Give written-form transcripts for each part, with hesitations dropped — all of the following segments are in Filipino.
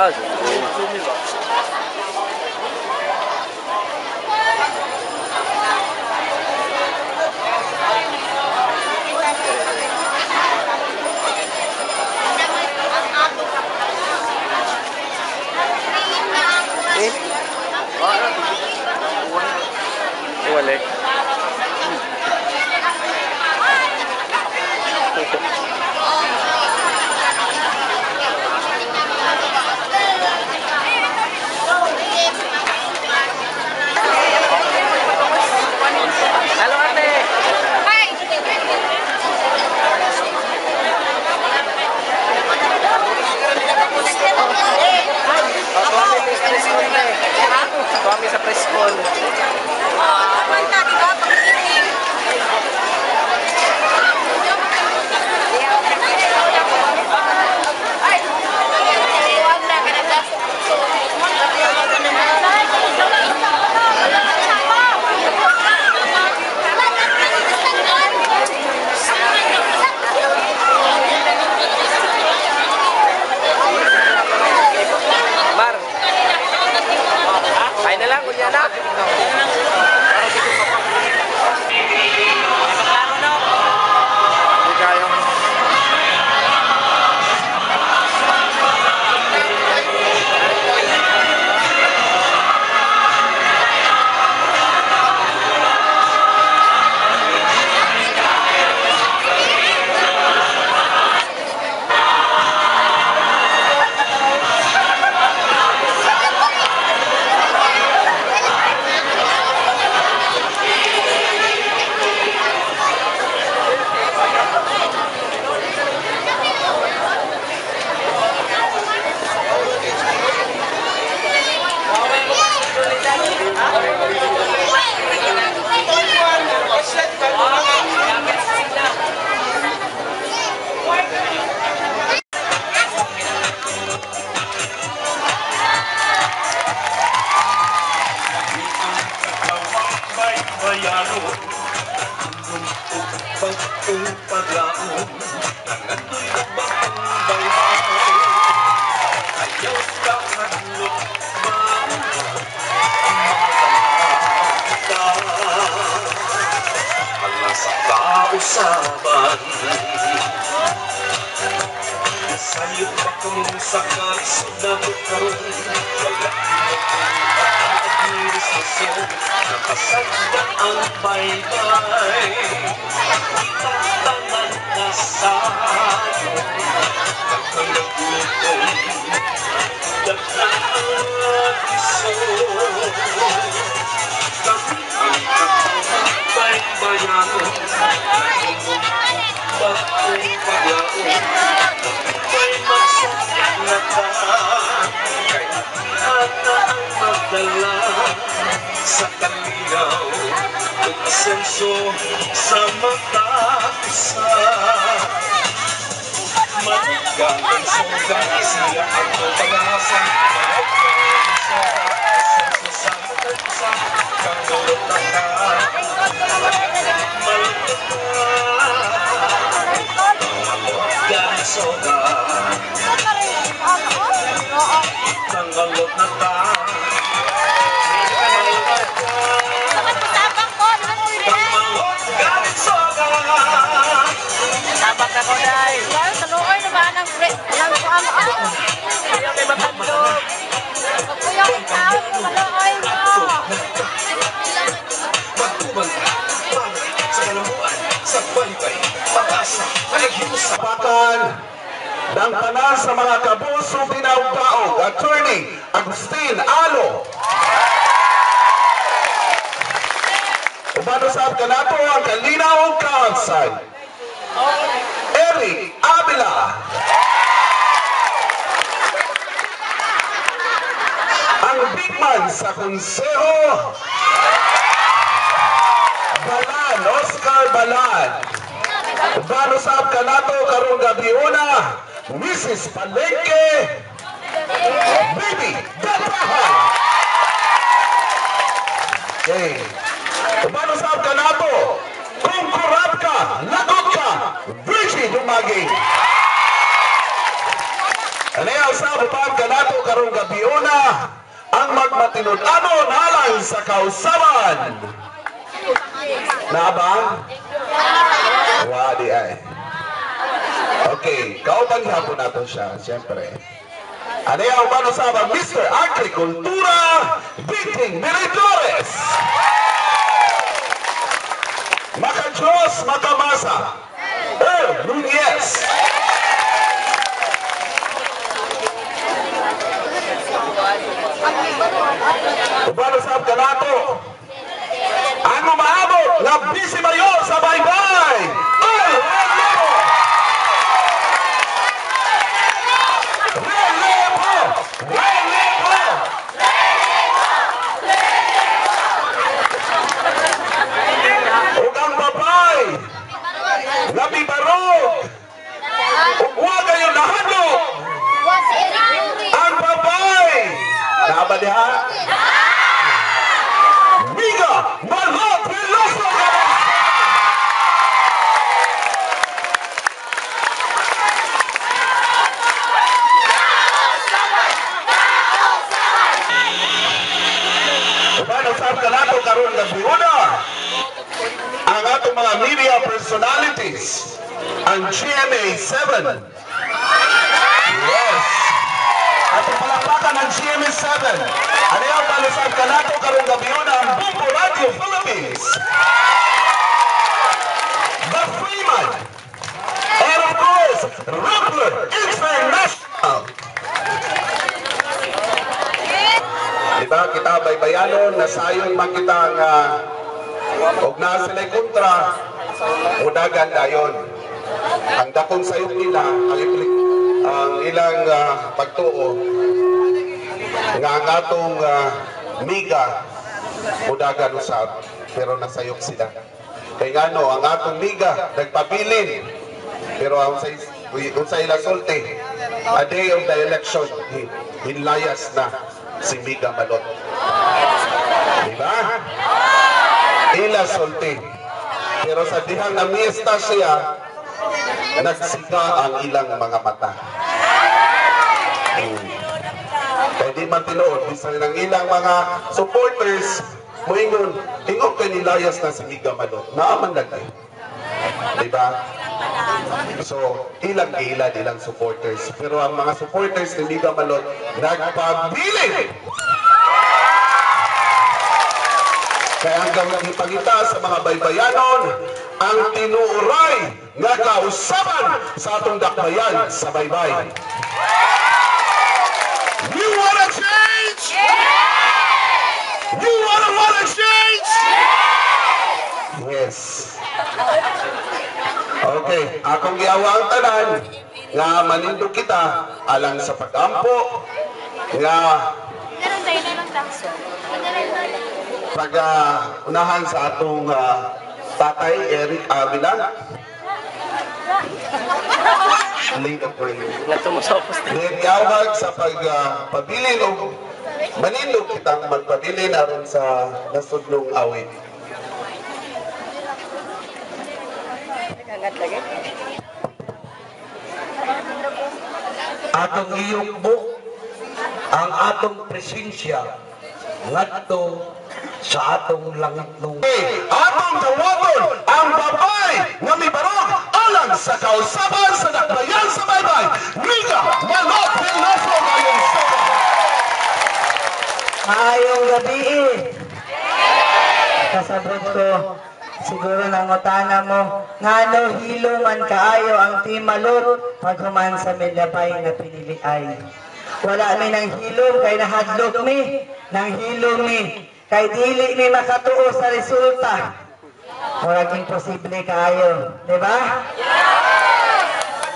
Ah, Walik. Halo ate. Hai. Kami sa preskon. Mar. Ay na lang, kunya na. Usapan sayot pa kung sakal sunabot karon wala ang administrasyon napasagda ang baybay itantanan na sa'yo nagkalagutom dagdag ang atisyon kami ang kakabay bayano bakong paglaon may magsasyak na ka kay ata ang magdala sa kalinaw at asenso sa mata isa manigang sugat siya ang pag-asa sa asenso sa mata isa kang ulot na ka soga tanggalot na ta tanggalot galit soga tabak ako dahil saluoy naman ang ayaw kay matandog magkuyaw ang tao saluoy mo magtubang ka sa kalamuan sa balibay pag-asa Sapakan ng tanan sa mga kabuso tinaog-taog, Attorney Agustin Alo. Umanusap ka na po ang kalinaw kahansay. Eric Avila. Ang bigman sa konseho, Balan, Oscar Balan. Banusap ka na to karong gabi una, Mrs. Palengke, Baby Gatrahan. Okay. Banusap ka na to, kung kurap ka, lagot ka, Virgie Dumagi. Aniya sa bupag kanato karong gabi una ang magmatinud-anon halang sa kausaban. Na ba? Wadi ay. Okay, kauban hapon nato siya, siyempre. Aniya ang manusabang Mr. Agrikultura Biting Militores. Maka-Diyos, makamasa. Nunez. Ubano sa kanato. Ang umaabot na Bisi Mayor sa baybay. Ugang babay. Nabi barog. Huwag kayo nahadlok. Ang babay. Naba diha? Miga Malot Veloso. Ubano sa kanato karon gabi una. Ang atong mga media personalities, ang GMA 7. Yes. Atong palakpakan ang GMA 7. Ano yung palusad ka nato karong gabi una ang Bumbo Radio Philippines. The Freeman. And of course, Rappler International. Diba kita baybayanon na sayong makita nga huwag na sila'y kontra, udagan dayon. Ang dakong sayong nila, ang ilang pagtuo, nga ang atong miga, udagan usab, pero nasayok sila. Kaya nga no, ang atong miga, nagpabilin, pero ang sa ila sulti, a day of the election, hinlayas na si Miga Malot. Diba? Ila sulti. Pero sa dihang namiesta siya, nagsiga ang ilang mga mata. Kaya di man tinuod, bisan ng ilang mga supporters, moingon, tingog kay nilayas na si Miga Malot. Naaman lagi. Diba? So, ilang supporters. Pero ang mga supporters ni Miga Malot, nagpabilin! Kaya hanggang ipagita sa mga baybayanon, ang tinuuray nga kausaban sa atong dakbayan sa baybay. You wanna change? You wanna change? Yes. Okay, akong giawa ang tanan nga manindog kita alang sa pagampo nga unahan sa atong tatay Eric Avila. Late of prayer. Nagtawag sa pagpabilin o manindog kitang magpabilin aron sa nasudlong awit. Atong iyukbok ang atong presensya ngadto sa atong langit nung Atong tawagon ang babay nga mibarog alang sa kausaban sa dakbayan sa baybay. Miga Malot Veloso ngayong Sabado. Maayong gabi. Kasabot ko, siguro nangutana mo, ngano hilo man kaayo ang Team Malot paghuman sa Medapay nga pinili ay. Wala mi nang hilom kay nahadlok mi, nang hilom mi kay dili mi makatuo sa resulta. Murag imposible kaayo, di ba?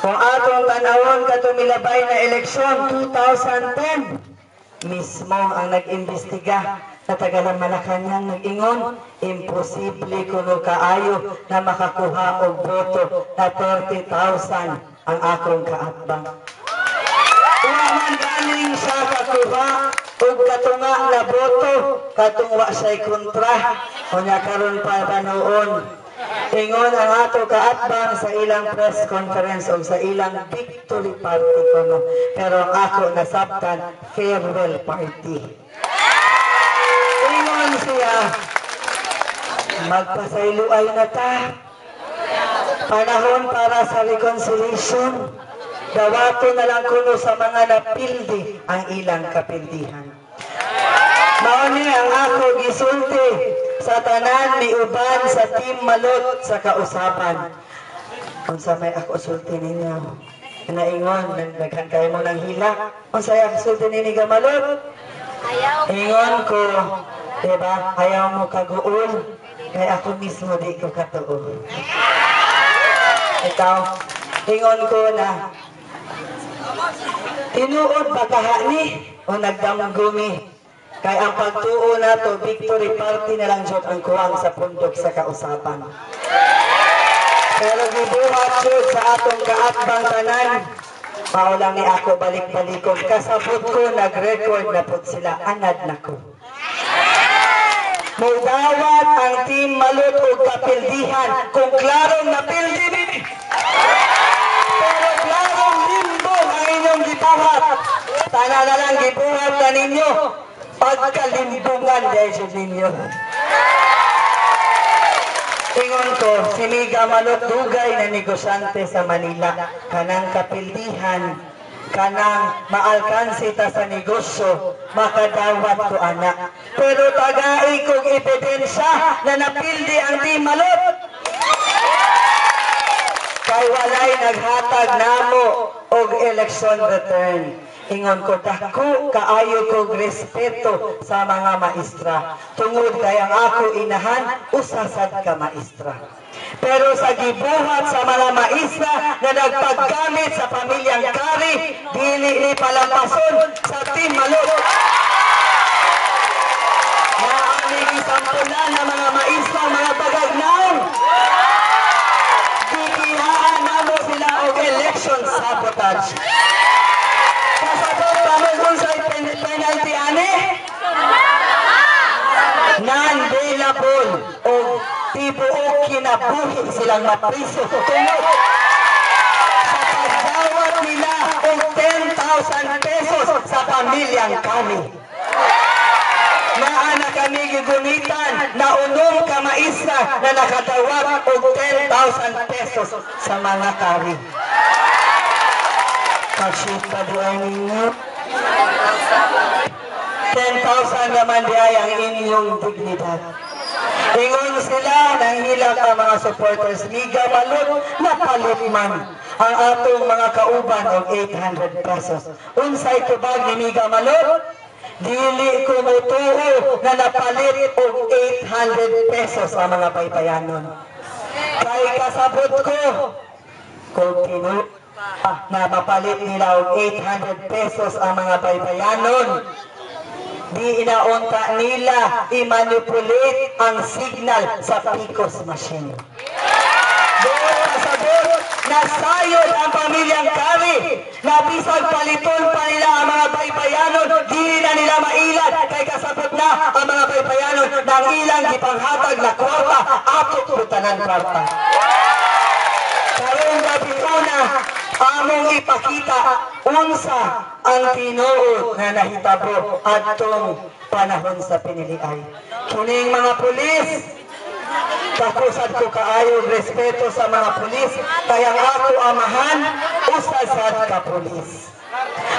Kung atong tanawon kato milabay na eleksyon 2010, mismo ang nag-imbestiga sa Tagalang Malacanang nag-ingon, imposible kuno kaayo na makakuha og boto na 30,000 ang akong kaatbang. Uman galing sa kakuha og katunga na boto, katungwa sa'y kontra, kunya karon pa banoon, Ingon ang ato kaatbang sa ilang press conference o sa ilang victory party kono. Pero ang ako nasabtan, farewell party. Ingon siya, magpasayloay na ta. Panahon para sa reconciliation. Dawato na lang kuno sa mga napildi ang ilang kapildihan. Mauni ang ako gisulti sa tanan ni uban sa Team Malot sa kausapan. Unsa may ako sulti ninyo? Naingon, nagdaghan kayo mo ng hila. Unsa ay ako sulti ninyo Gamalot? Ingon ko, diba, ayaw mo kaguol. Kaya ako mismo di ko katuo. Ikaw, ingon ko na, tinuod ba kahani o nagdamgumi? Kaya ang pagtuo na to, victory party na lang jud ang kuwang sa pundok sa kausapan. Pero gibuhat jud sa atong kaatbang tanan, maulang ni ako balik-balikon. Kasabot ko, nag-record na po sila, anad na ko. Mudawat ang Team Malot o kapildihan kung klarong napildi. Pero klarong limbo ang inyong gibuhat. Tana na lang gibuhat na ninyo. Pagkalimbungan dahil ninyo. Ingon ko, si Miga Malot dugay na negosyante sa Manila. Kanang kapildihan, kanang maalkansi ta sa negosyo, makadawat ko anak. Pero tagai kong ebidensya na napildi ang Team Malot. Kay walay naghatag namo og election return. Ingon ko, dako kaayo kong respeto sa mga maestra. Tungod kay ang ako inahan, usasad ka maestra. Pero sa gibuhat sa mga maestra na nagpaggamit sa pamilyang Kari, dili ni palampason sa Team Malot. Naamig isampunan ng mga maestra, mga bagagnaon. Gikihaan namo sila og election sabotage. Kasabot kami kung sa penalty ane? Non-bailable o tibuok kinabuhi silang mapriso. Tungod sa pagdawat nila og 10,000 pesos sa pamilyang kami. Naana kami gigumitan na unong ka maestra na nakadawat og 10,000 pesos sa mga kari. Pag-shoot pa doon ninyo. 10,000 naman di ay ang inyong dignidad. Ingon sila, nanghilak ang mga supporters. Miga Malot, napalit man ang atong mga kauban og 800 pesos. Unsay tubag ni Miga Malot? Dili ko mutuo na napalit og 800 pesos ang mga paypayanon. Kay kasabot ko, kung na mapalit nila og 800 pesos ang mga paypayanon, di inaunta nila i-manipulate ang signal sa PICOS machine. Doon kasabot, nasayod ang pamilyang Kari, na bisag paliton pa nila ang mga paypayanon, di na nila mailan, kay kasabot na ang mga paypayanon ng ilang gipanghatag na kwarta, atot putanan kwarta. Karong gabi una, among ipakita unsa ang tinuod na nahitabo atong panahon sa piniliay. Kining mga pulis, kapusad ko kaayo respeto sa mga pulis, kaya ako amahan, usasad ka pulis.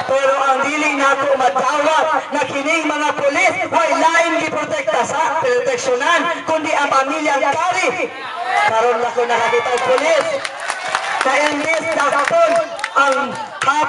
Pero ang dili nato matawat na kining mga pulis, way lain giprotekta sa proteksyonan, kundi ang pamilyang Kari. Karon na ko nakakita ang pulis, na imbis dakton ang happy